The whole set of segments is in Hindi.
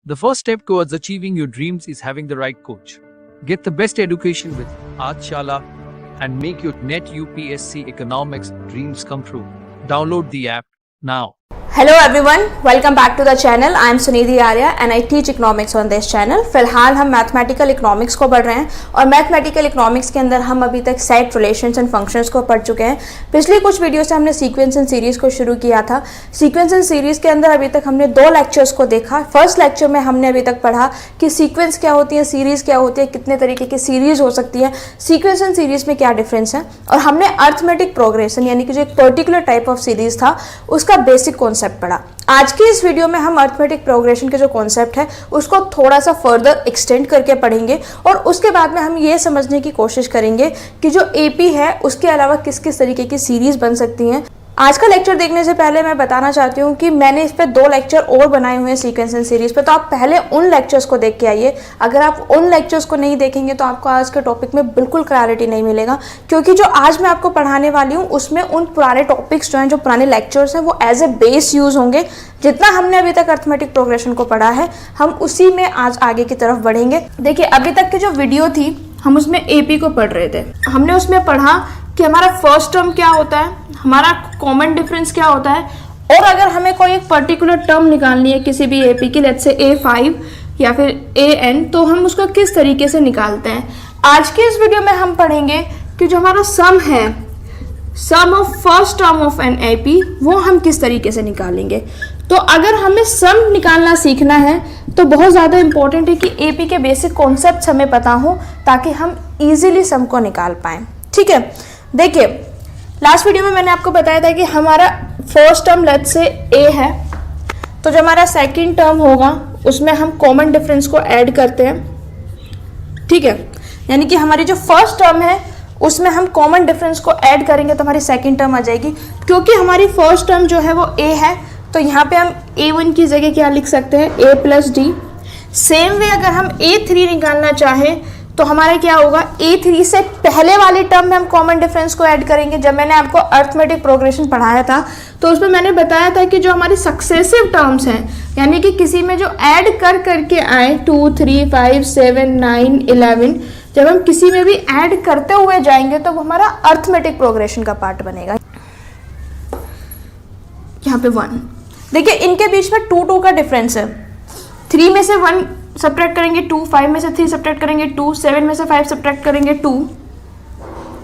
The first step towards achieving your dreams is having the right coach. Get the best education with Aajshala and make your NET UPSC economics dreams come true. Download the app now. Hello everyone, welcome back to the channel. I am Sunidhi Arya and I teach economics on this channel. फिलहाल हम मैथमेटिकल इकोनॉमिक्स को पढ़ रहे हैं और मैथमेटिकल इकोनॉमिक्स के अंदर हम अभी तक सेट, रिलेशंस एंड फंक्शंस को पढ़ चुके हैं। पिछले कुछ वीडियो से हमने सीक्वेंस एंड सीरीज को शुरू किया था। सीक्वेंस एंड सीरीज के अंदर अभी तक हमने 2 लेक्चर्स को देखा। फर्स्ट लेक्चर में हमने अभी तक पढ़ा कि सीक्वेंस क्या होती है, सीरीज क्या होती है, कितने तरीके की सीरीज हो सकती है, सीक्वेंस एंड सीरीज में क्या डिफरेंस है, और हमने अर्थमेटिक प्रोग्रेशन यानी कि जो एक पर्टिकुलर टाइप ऑफ सीरीज था उसका बेसिक कॉन्सेप्ट पढ़ा। आज की इस वीडियो में हम अर्थमेटिक प्रोग्रेशन के जो कॉन्सेप्ट है उसको थोड़ा सा फर्दर एक्सटेंड करके पढ़ेंगे और उसके बाद में हम ये समझने की कोशिश करेंगे कि जो एपी है उसके अलावा किस किस तरीके की सीरीज बन सकती हैं। आज का लेक्चर देखने से पहले मैं बताना चाहती हूँ कि मैंने इस पे 2 लेक्चर और बनाए हुए हैं सीक्वेंस एंड सीरीज पे, तो आप पहले उन लेक्चर्स को देख के आइए। अगर आप उन लेक्चर्स को नहीं देखेंगे तो आपको आज के टॉपिक में बिल्कुल क्लैरिटी नहीं मिलेगा, क्योंकि जो आज मैं आपको पढ़ाने वाली हूँ उसमें उन पुराने टॉपिक्स जो हैं, जो पुराने लेक्चर्स हैं, वो एज ए बेस यूज होंगे। जितना हमने अभी तक अर्थमेटिक प्रोग्रेशन को पढ़ा है हम उसी में आज आगे की तरफ बढ़ेंगे। देखिए, अभी तक की जो वीडियो थी हम उसमें एपी को पढ़ रहे थे। हमने उसमें पढ़ा कि हमारा फर्स्ट टर्म क्या होता है, हमारा कॉमन डिफरेंस क्या होता है, और अगर हमें कोई एक पर्टिकुलर टर्म निकालनी है किसी भी एपी की, लेट्स से A5 या फिर AN, तो हम उसको किस तरीके से निकालते हैं। आज के इस वीडियो में हम पढ़ेंगे कि जो हमारा सम है, sum of first term of n AP, वो हम किस तरीके से निकालेंगे। तो अगर हमें सम निकालना सीखना है तो बहुत ज़्यादा इंपॉर्टेंट है कि एपी के बेसिक कॉन्सेप्ट्स हमें पता हो ताकि हम इजीली सम को निकाल पाएँ। ठीक है, देखिए लास्ट वीडियो में मैंने आपको बताया था कि हमारा first term let's say A है, तो जो हमारा सेकंड टर्म होगा उसमें हम कॉमन डिफरेंस को ऐड करते हैं। ठीक है, यानी कि हमारी जो फर्स्ट टर्म है उसमें हम कॉमन डिफरेंस को ऐड करेंगे तो हमारी सेकंड टर्म आ जाएगी। क्योंकि हमारी फर्स्ट टर्म जो है वो A है तो यहाँ पे हम A1 की जगह क्या लिख सकते हैं, A + D। सेम वे अगर हम A3 निकालना चाहें तो हमारा क्या होगा, A3 से पहले वाली टर्म में हम कॉमन डिफरेंस को ऐड करेंगे। जब मैंने आपको अर्थमेटिक प्रोग्रेशन पढ़ाया था तो उसमें मैंने बताया था कि जो हमारी सक्सेसिव टर्म्स हैं, यानी कि किसी में जो ऐड कर करके आए 2, 3, 5, 7, 9, 11, जब हम किसी में भी ऐड करते हुए जाएंगे तो वो हमारा अर्थमेटिक प्रोग्रेशन का पार्ट बनेगा। यहाँ पे 1, देखिए इनके बीच में 2, 2 का डिफरेंस है। 3 में से 1 सब्ट्रैक्ट करेंगे 2, 5 में से 3 सब्ट्रैक्ट करेंगे 2, 7 में से 5 सब्ट्रैक्ट करेंगे 2,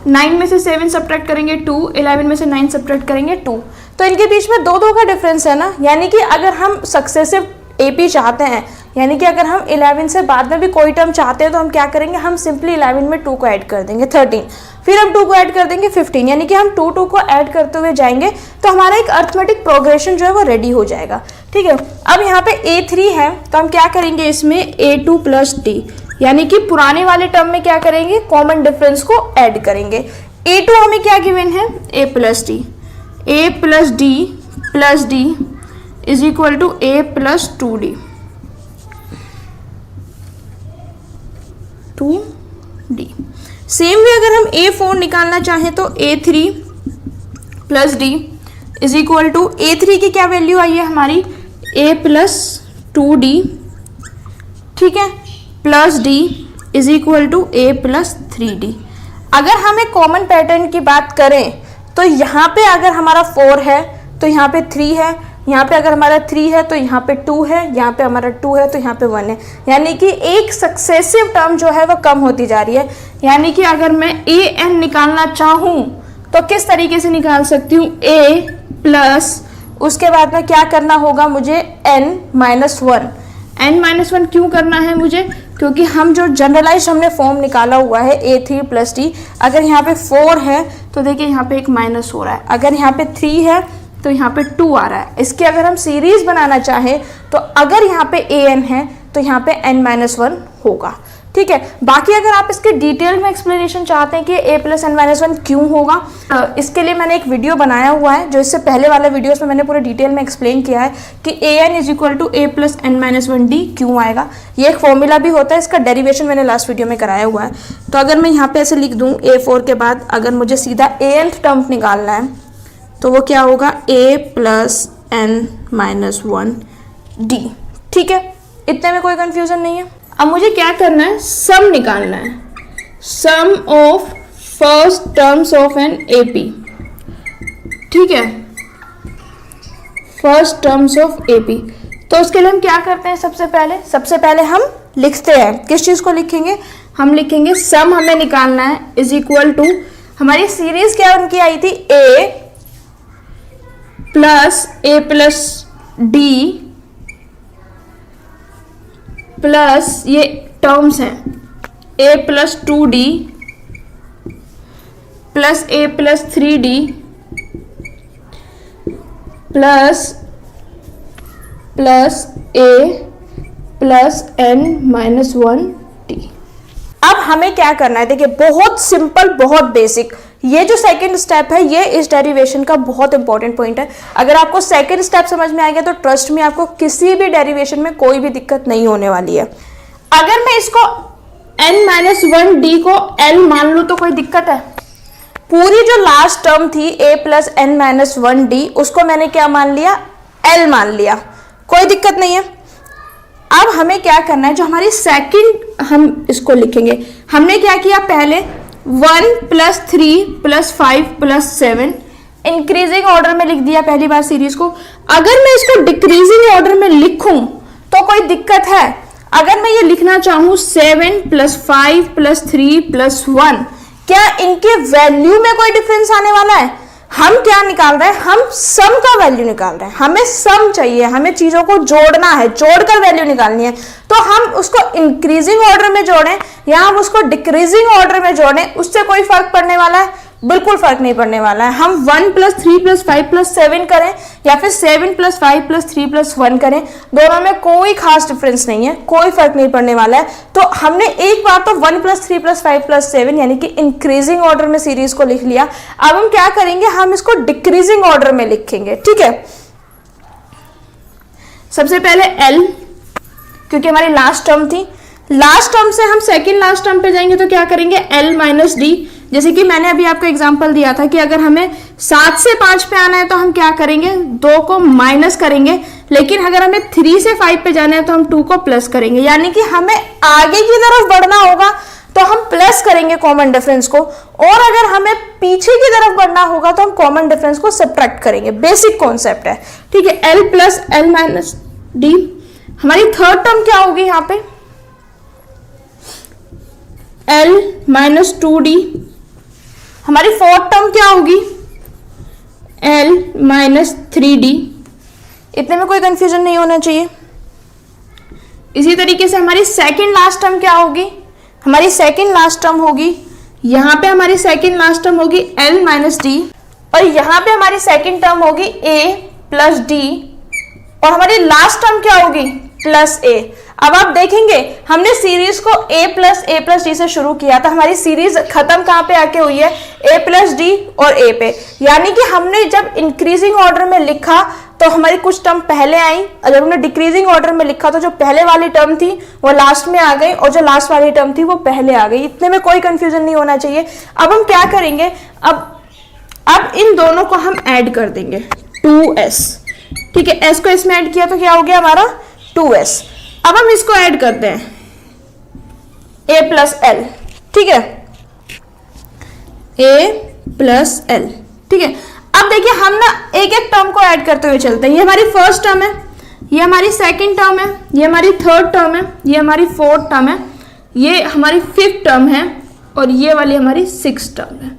9 में से 7 सब्ट्रैक्ट करेंगे 2, 11 में से 9 सब्ट्रैक्ट करेंगे 2। तो इनके बीच में 2, 2 का डिफरेंस है ना, यानी कि अगर हम सक्सेसिव एपी चाहते हैं, यानी कि अगर हम 11 से बाद में भी कोई टर्म चाहते हैं तो हम क्या करेंगे, हम सिंपली 11 में 2 को ऐड कर देंगे 13, फिर हम 2 को ऐड कर देंगे 15, यानी कि हम 2, 2 को ऐड करते हुए जाएंगे तो हमारा एक अर्थमेटिक प्रोग्रेशन जो है वो रेडी हो जाएगा। ठीक है, अब यहाँ पे A3 है तो हम क्या करेंगे, इसमें A2 + D, यानी कि पुराने वाले टर्म में क्या करेंगे, कॉमन डिफरेंस को ऐड करेंगे। A2 हमें क्या गिवन है, A + D, A + D + D = A + 2D, 2D। Same way अगर हम A4 निकालना चाहें तो A3 + D = A3 की क्या वैल्यू आई है हमारी, A + 2D, ठीक है, + D = A + 3D। अगर हम एक कॉमन पैटर्न की बात करें तो यहाँ पे अगर हमारा 4 है तो यहाँ पे 3 है, यहाँ पे अगर हमारा 3 है तो यहाँ पे 2 है, यहाँ पे हमारा 2 है तो यहाँ पे 1 है, यानी कि एक सक्सेसिव टर्म जो है वो कम होती जा रही है। यानी कि अगर मैं AN निकालना चाहूँ तो किस तरीके से निकाल सकती हूँ, A + उसके बाद में क्या करना होगा मुझे, N - 1। N - 1 क्यों करना है मुझे, क्योंकि हम जो जनरलाइज हमने फॉर्म निकाला हुआ है A3 + D, अगर यहाँ पे 4 है तो देखिए यहाँ पे एक माइनस हो रहा है, अगर यहाँ पे 3 है तो यहाँ पे 2 आ रहा है। इसकी अगर हम सीरीज बनाना चाहें तो अगर यहाँ पे AN है तो यहाँ पे N - 1 होगा। ठीक है, बाकी अगर आप इसके डिटेल में एक्सप्लेनेशन चाहते हैं कि A + N - 1 क्यों होगा, इसके लिए मैंने एक वीडियो बनाया हुआ है जो इससे पहले वाले वीडियोस में मैंने पूरे डिटेल में एक्सप्लेन किया है कि AN = A + N - 1D क्यों आएगा। ये एक फॉर्मूला भी होता है, इसका डेरिवेशन मैंने लास्ट वीडियो में कराया हुआ है। तो अगर मैं यहाँ पे ऐसे लिख दूँ A4 के बाद अगर मुझे सीधा ANth टर्म निकालना है तो वो क्या होगा, A + N - 1D। ठीक है, इतने में कोई कंफ्यूजन नहीं है। अब मुझे क्या करना है, सम निकालना है, sum of first terms of n AP. ठीक है, फर्स्ट टर्म्स ऑफ एपी। तो उसके लिए हम क्या करते हैं, सबसे पहले हम लिखते हैं, किस चीज को लिखेंगे, हम लिखेंगे सम हमें निकालना है इज इक्वल टू, हमारी सीरीज क्या उनकी आई थी, ए प्लस डी प्लस ये टर्म्स हैं a plus 2d plus a plus 3d plus a plus n minus 1d। अब हमें क्या करना है, देखिए बहुत सिंपल, बहुत बेसिक। ये जो सेकंड स्टेप है ये इस डेरिवेशन का बहुत इंपॉर्टेंट पॉइंट है। अगर आपको सेकंड स्टेप समझ में आ गया तो ट्रस्ट में आपको किसी भी डेरिवेशन में कोई भी दिक्कत नहीं होने वाली है। अगर मैं इसको n-1d को l मान लूं तो कोई दिक्कत है? पूरी जो लास्ट टर्म थी a प्लस n-1d उसको मैंने क्या मान लिया, l मान लिया, कोई दिक्कत नहीं है। अब हमें क्या करना है, जो हमारी सेकंड हम इसको लिखेंगे, हमने क्या किया, पहले 1 plus 3 plus 5 plus 7 increasing order में लिख दिया पहली बार सीरीज को। अगर मैं इसको डिक्रीजिंग ऑर्डर में लिखूं तो कोई दिक्कत है? अगर मैं ये लिखना चाहूं 7 प्लस 5 प्लस 3 प्लस 1, क्या इनके वैल्यू में कोई डिफरेंस आने वाला है? हम क्या निकाल रहे हैं, हम सम का वैल्यू निकाल रहे हैं, हमें सम चाहिए, हमें चीजों को जोड़ना है, जोड़कर वैल्यू निकालनी है। तो हम उसको इंक्रीजिंग ऑर्डर में जोड़ें या हम उसको डिक्रीजिंग ऑर्डर में जोड़ें, उससे कोई फर्क पड़ने वाला है? बिल्कुल फर्क नहीं पड़ने वाला है। हम 1 प्लस 3 प्लस 5 प्लस 7 करें या फिर 7 प्लस 5 प्लस 3 प्लस 1 करें, दोनों में कोई खास डिफरेंस नहीं है, कोई फर्क नहीं पड़ने वाला है। तो हमने एक बार तो 1 प्लस 3 प्लस 5 प्लस 7 यानी कि इंक्रीजिंग ऑर्डर में सीरीज को लिख लिया। अब हम क्या करेंगे, हम इसको डिक्रीजिंग ऑर्डर में लिखेंगे। ठीक है, सबसे पहले L, क्योंकि हमारी लास्ट टर्म थी, लास्ट टर्म से हम सेकेंड लास्ट टर्म पे जाएंगे तो क्या करेंगे, L माइनस डी। जैसे कि मैंने अभी आपको एग्जांपल दिया था कि अगर हमें 7 से 5 पे आना है तो हम क्या करेंगे, 2 को माइनस करेंगे, लेकिन अगर हमें 3 से 5 पे जाना है तो हम 2 को प्लस करेंगे। यानी कि हमें आगे की तरफ बढ़ना होगा तो हम प्लस करेंगे कॉमन डिफरेंस को, और अगर हमें पीछे की तरफ बढ़ना होगा तो हम कॉमन डिफरेंस को सब्ट्रैक्ट करेंगे। बेसिक कॉन्सेप्ट है। ठीक है, L plus L minus D. हमारी थर्ड टर्म क्या होगी यहाँ पे, L माइनस 2d। हमारी फोर्थ टर्म क्या होगी, L माइनस 3d। इतने में कोई कंफ्यूजन नहीं होना चाहिए। इसी तरीके से हमारी सेकेंड लास्ट टर्म क्या होगी, हमारी सेकेंड लास्ट टर्म होगी, यहाँ पे हमारी सेकेंड लास्ट टर्म होगी L माइनस डी, और यहाँ पे हमारी सेकेंड टर्म होगी A प्लस डी, और हमारी लास्ट टर्म क्या होगी, प्लस A। अब आप देखेंगे हमने सीरीज को a प्लस डी से शुरू किया था, हमारी सीरीज खत्म कहाँ पे आके हुई है, a प्लस डी और a पे। यानी कि हमने जब इंक्रीजिंग ऑर्डर में लिखा तो हमारी कुछ टर्म पहले आई, और जब हमने डिक्रीजिंग ऑर्डर में लिखा तो जो पहले वाली टर्म थी वो लास्ट में आ गई, और जो लास्ट वाली टर्म थी वो पहले आ गई। इतने में कोई कंफ्यूजन नहीं होना चाहिए। अब हम क्या करेंगे, अब इन दोनों को हम ऐड कर देंगे, 2s। ठीक है, s को इसमें ऐड किया तो क्या हो गया हमारा 2s। अब हम इसको ऐड करते हैं, a प्लस एल। ठीक है, a प्लस एल। ठीक है, अब देखिए हम ना एक एक टर्म को ऐड करते हुए चलते हैं। ये हमारी फर्स्ट टर्म है, ये हमारी सेकंड टर्म है, ये हमारी थर्ड टर्म है, ये हमारी फोर्थ टर्म है, ये हमारी फिफ्थ टर्म है, और ये वाली हमारी सिक्स्थ टर्म है।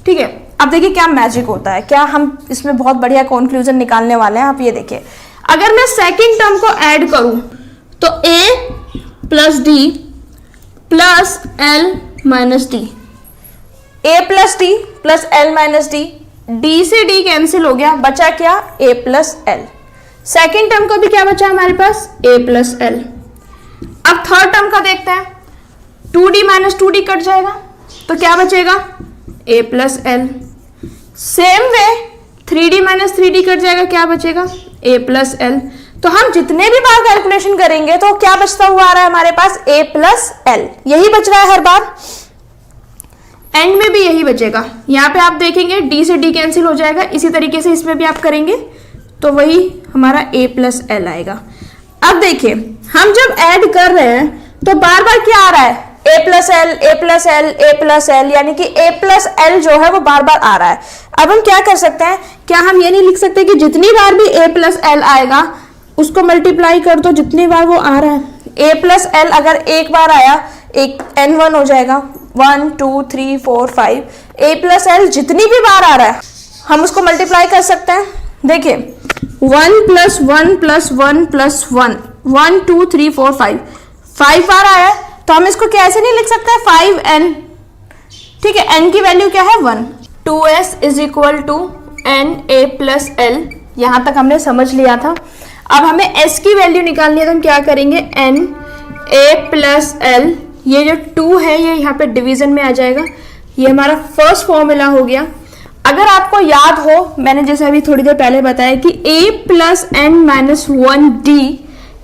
ठीक है, अब देखिए क्या मैजिक होता है, क्या हम इसमें बहुत बढ़िया कंक्लूजन निकालने वाले हैं। आप ये देखिए, अगर मैं सेकंड टर्म को ऐड करूं तो a plus D plus L minus D, a plus D plus L minus D, d से d कैंसिल हो गया, बचा क्या, a plus L. Second term को भी क्या बचा हमारे पास, a प्लस एल। अब थर्ड टर्म का देखते हैं, 2d माइनस 2d कट जाएगा तो क्या बचेगा, a plus L. Same way 3d minus 3d cut जाएगा, क्या बचेगा, a प्लस एल। तो हम जितने भी बार कैलकुलेशन करेंगे तो क्या बचता हुआ आ रहा है हमारे पास, a प्लस एल। यही बच रहा है हर बार, एंड में भी यही बचेगा। यहाँ पे आप देखेंगे d से d कैंसिल हो जाएगा, इसी तरीके से इसमें भी आप करेंगे तो वही हमारा a प्लस एल आएगा। अब देखिए हम जब ऐड कर रहे हैं तो बार बार क्या आ रहा है, a plus L, A plus L, A plus L, यानी कि a प्लस एल जो है वो बार बार आ रहा है। अब हम क्या कर सकते हैं, क्या हम ये नहीं लिख सकते कि जितनी बार भी a प्लस एल आएगा उसको मल्टीप्लाई कर दो जितनी बार वो आ रहा है। a प्लस एल अगर एक बार आया, एक n1 हो जाएगा, 1 2 3 4 5। a प्लस एल जितनी भी बार आ रहा है हम उसको मल्टीप्लाई कर सकते हैं। देखिए 1 प्लस 1 प्लस 1 प्लस 1, 1 2 3 4 5 बार आया है, तो हम इसको कैसे नहीं लिख सकते 5n। ठीक है, n की वैल्यू क्या है 1। 2s is equal to n a plus L, यहां तक हमने समझ लिया था। अब हमें s की वैल्यू निकालनी है, तो हम क्या करेंगे, n a प्लस एल, ये जो 2 है ये यहाँ पे डिवीजन में आ जाएगा, ये हमारा फर्स्ट फॉर्मूला हो गया। अगर आपको याद हो, मैंने जैसे अभी थोड़ी देर पहले बताया कि a plus N minus 1d,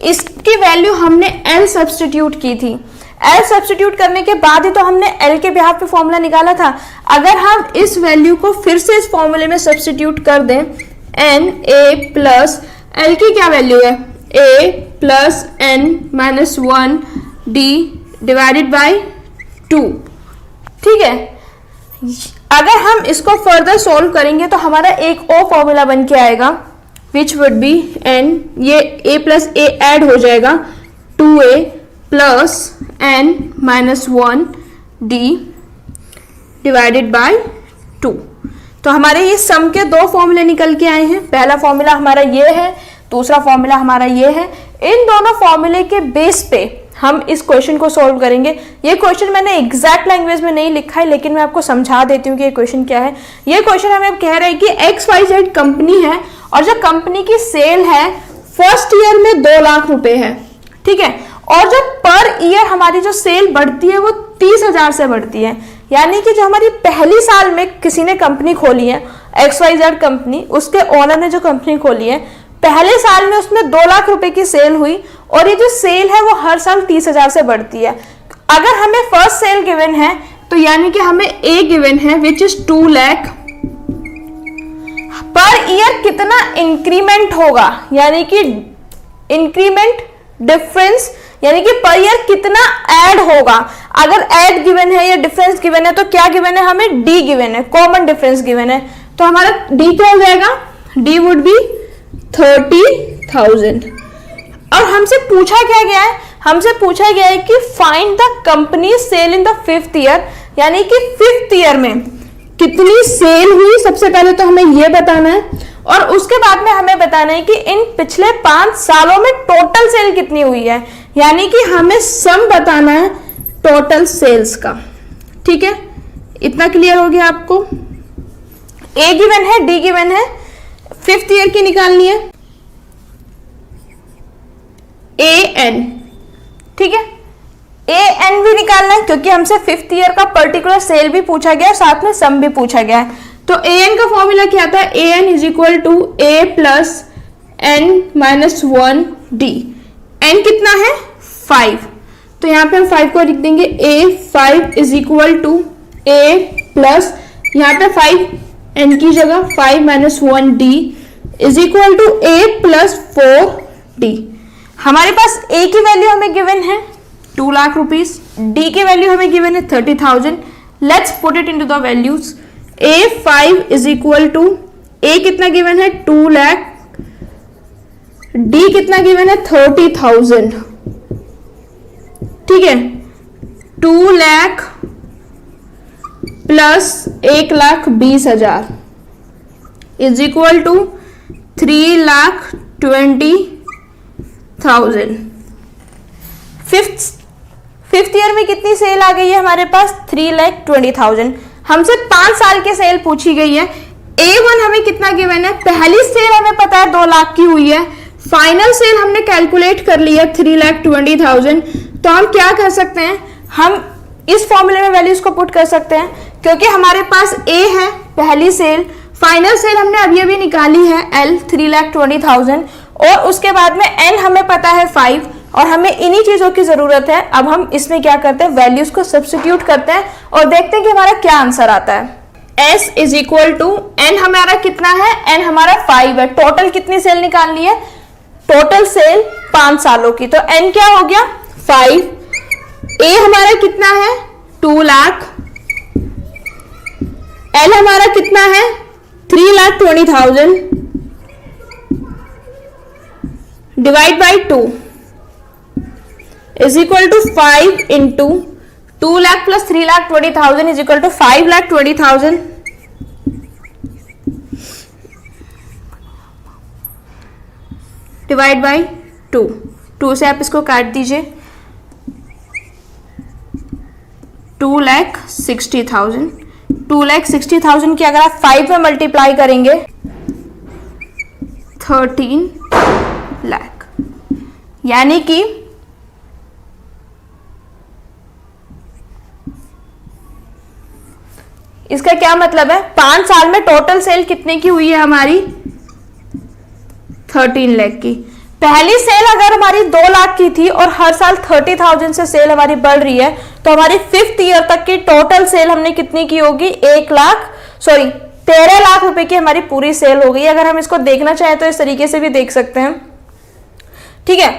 इसकी वैल्यू हमने l सब्स्टिट्यूट की थी। l सब्स्टिट्यूट करने के बाद ही तो हमने l के बिहाफ पे फॉर्मूला निकाला था। अगर हम इस वैल्यू को फिर से इस फॉर्मूले में सब्स्टिट्यूट कर दें, n a प्लस l की क्या वैल्यू है, a plus N minus 1d divided by 2। ठीक है, अगर हम इसको फर्दर सोल्व करेंगे तो हमारा एक और फॉर्मूला बन के आएगा, विच वुड बी n, ये a प्लस a ऐड हो जाएगा, 2a plus n minus 1d divided by 2। तो हमारे ये सम के दो फॉर्मूले निकल के आए हैं। पहला फॉर्मूला हमारा ये है, दूसरा फॉर्मूला हमारा ये है। इन दोनों फॉर्मूले के बेस पे हम इस क्वेश्चन को सॉल्व करेंगे। ये क्वेश्चन मैंने एग्जैक्ट लैंग्वेज में नहीं लिखा है, लेकिन मैं आपको समझा देती हूँ कि ये क्वेश्चन क्या है। ये क्वेश्चन हमें कह रहा है कि XYZ कंपनी है और जो कंपनी की सेल है फर्स्ट ईयर में 2 लाख रुपए है। ठीक है, और जो पर ईयर हमारी जो सेल बढ़ती है वो 30,000 से बढ़ती है। यानी कि जो हमारी पहली साल में किसी ने कंपनी खोली है, XYZ कंपनी, उसके ओनर ने जो कंपनी खोली है, पहले साल में उसमें 2 लाख रुपए की सेल हुई और ये जो सेल है वो हर साल 30,000 से बढ़ती है। अगर हमें फर्स्ट सेल गिवन है तो यानी कि हमें ए गिवन है which is 2 lakh, per year कितना इंक्रीमेंट होगा, यानी कि इंक्रीमेंट डिफरेंस, यानी कि पर ईयर कितना ऐड होगा। अगर ऐड गिवन है या डिफरेंस गिवन है तो क्या गिवन है, हमें डी गिवन है, कॉमन डिफरेंस गिवन है। तो हमारा डी क्या हो जाएगा, डी वुड बी 30,000। और हमसे पूछा क्या गया है, हमसे पूछा गया है कि find the company sale in the 5th year, यानी कि 5th ईयर में कितनी सेल हुई। सबसे पहले तो हमें यह बताना है और उसके बाद में हमें बताना है कि इन पिछले 5 सालों में टोटल सेल कितनी हुई है, यानी कि हमें सम बताना है टोटल सेल्स का। ठीक है, इतना क्लियर हो गया आपको। ए गिवन है, डी गिवन है, 5th ईयर की निकालनी है AN। ठीक है, AN भी निकालना है क्योंकि हमसे 5th ईयर का पर्टिकुलर सेल भी पूछा गया है, साथ में सम भी पूछा गया है। तो AN का फॉर्मूला क्या था, AN is equal to A plus N minus 1D। N कितना है 5, तो यहाँ पे हम 5 को लिख देंगे, A5 is equal to A plus, यहाँ पे 5 N की जगह 5 minus 1D is equal to A plus 4D। हमारे पास A की वैल्यू हमें गिवन है 2 लाख रुपीस, D की वैल्यू हमें गिवन है 30,000। Let's put it into the values. A5 is equal to, A कितना गिवन है 2 लाख, D कितना गिवन है 30,000। ठीक है, 2 lakh plus 1,20,000 is equal to 3,20,000। 5th year में कितनी सेल आ गई है हमारे पास, 3,20,000। हमसे 5 साल की सेल पूछी गई है। A1 हमें कितना गिवन है, पहली सेल हमें पता है 2 लाख की हुई है, फाइनल सेल हमने कैलकुलेट कर ली है 3,20,000। तो हम क्या कर सकते हैं, हम इस फॉर्मूले में वैल्यूज को पुट कर सकते हैं क्योंकि हमारे पास A है पहली सेल, फाइनल सेल हमने अभी अभी निकाली है L 3,20,000 और उसके बाद में N हमें पता है 5 और हमें इन्हीं चीजों की जरूरत है। अब हम इसमें क्या करते हैं, वैल्यूज को सब्स्टिट्यूट करते हैं और देखते हैं कि हमारा क्या आंसर आता है। S is equal to N हमारा कितना है, N हमारा 5 है। टोटल कितनी सेल निकालनी है, टोटल सेल 5 सालों की। तो n क्या हो गया 5, a हमारा कितना है 2 लाख, l हमारा कितना है 3,20,000 divide by 2 is equal to 5 into 2 lakh plus 3,20,000 is equal to 5,20,000 divide by 2 से आप इसको काट दीजिए 2,60,000 2,60,000 की अगर आप 5 में मल्टीप्लाई करेंगे 13 लाख, यानी कि इसका क्या मतलब है 5 साल में टोटल सेल कितने की हुई है हमारी 13 लाख की। पहली सेल अगर हमारी 2 लाख की थी और हर साल 30,000 से सेल हमारी बढ़ रही है तो हमारी 5th ईयर तक की टोटल सेल हमने कितनी की होगी 13 लाख रुपए की हमारी पूरी सेल हो गई। अगर हम इसको देखना चाहें तो इस तरीके से भी देख सकते हैं, ठीक है।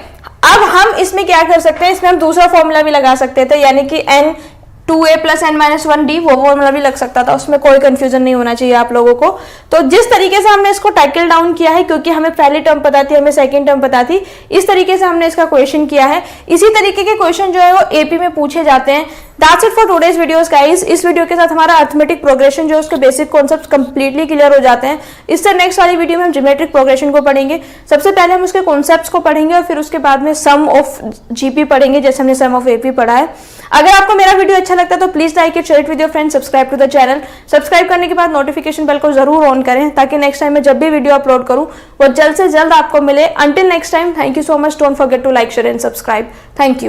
अब हम इसमें क्या कर सकते हैं, इसमें हम दूसरा फॉर्मूला भी लगा सकते थे, यानी कि n2a प्लस n-1d वो फॉर्मूला भी लग सकता था, उसमें कोई कंफ्यूजन नहीं होना चाहिए आप लोगों को। तो जिस तरीके से हमने इसको टैकल डाउन किया है, क्योंकि हमें पहली टर्म पता थी, हमें सेकंड टर्म पता थी, इस तरीके से हमने इसका क्वेश्चन किया है। इसी तरीके के क्वेश्चन जो है वो एपी में पूछे जाते हैं। That's it for today's videos guys. इस वीडियो के साथ हमारा अर्थमेटिक प्रोग्रेशन जो उसके बेसिक कॉन्सेप्ट्स कंप्लीटली क्लियर हो जाते हैं। इससे नेक्स्ट वाली वीडियो में हम ज्योमेट्रिक प्रोग्रेशन को पढ़ेंगे। सबसे पहले हम उसके कॉन्सेप्ट्स को पढ़ेंगे और फिर उसके बाद में सम ऑफ जीपी पढ़ेंगे, जैसे हमने सम ऑफ एपी पढ़ा है। अगर आपको मेरा वीडियो अच्छा लगता है तो please like it, share it with your friends, subscribe to the channel. Subscribe करने के बाद नोटिफिकेशन बेल को जरूर ऑन करें ताकि नेक्स्ट टाइम मैं जब भी वीडियो अपलोड करूं वो जल्द से जल्द आपको मिले। Until next time, thank you so much. Don't forget to like, share and subscribe. Thank you.